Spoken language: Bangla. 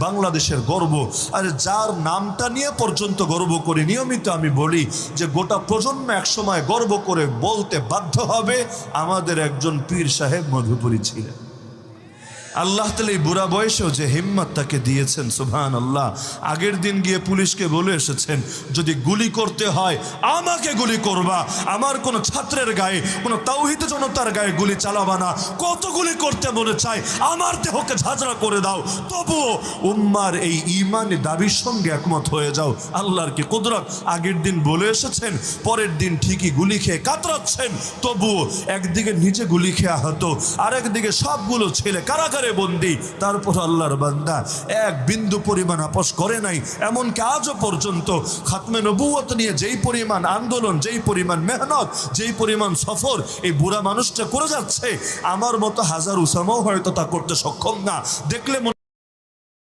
বাংলাদেশের গর্ব। আর যার নামটা নিয়ে পর্যন্ত গর্ব করি, নিয়মিত আমি বলি যে গোটা প্রজন্ম একসময় গর্ব করে বলতে বাধ্য হবে আমাদের একজন পীর সাহেব মধুপুরী ছিলেন। আল্লাহ তাআলা এই বুড়া বয়সেও যে হিম্মত তাকে দিয়েছেন, সুবহানাল্লাহ। আগের দিন গিয়ে পুলিশকে বলে এসেছেন, যদি গুলি করতে হয় আমাকে গুলি করবা, আমার কোনো ছাত্রের গায়ে, কোনো তাওহীদ জনতার গায়ে গুলি চালাবা না। কত গুলি করতে মনে চায় আমার দেহকে ঝাঁঝরা করে দাও, তবুও উম্মার এই ঈমানি দাবির সঙ্গে একমত হয়ে যাও। আল্লাহর কি কুদরত! আগের দিন বলে এসেছেন, পরের দিন ঠিকই গুলি খেয়ে কাতরাচ্ছেন, তবুও একদিকে নিচে গুলি খেয়ে আহত, আরেকদিকে সবগুলো ছেলে কারাগারে বন্দী। তারপর আল্লাহর বান্দা এক বিন্দু পরিমাণ আপোষ করে নাই। এমনকি আজও পর্যন্ত খাতমে নবুয়ত নিয়ে যেই পরিমাণ আন্দোলন, যেই পরিমাণ মেহনত, যেই পরিমাণ সফর এই বুড়া মানুষটা করে যাচ্ছে, আমার মতো হাজার উসামাও হয়তো তা করতে সক্ষম না। দেখলে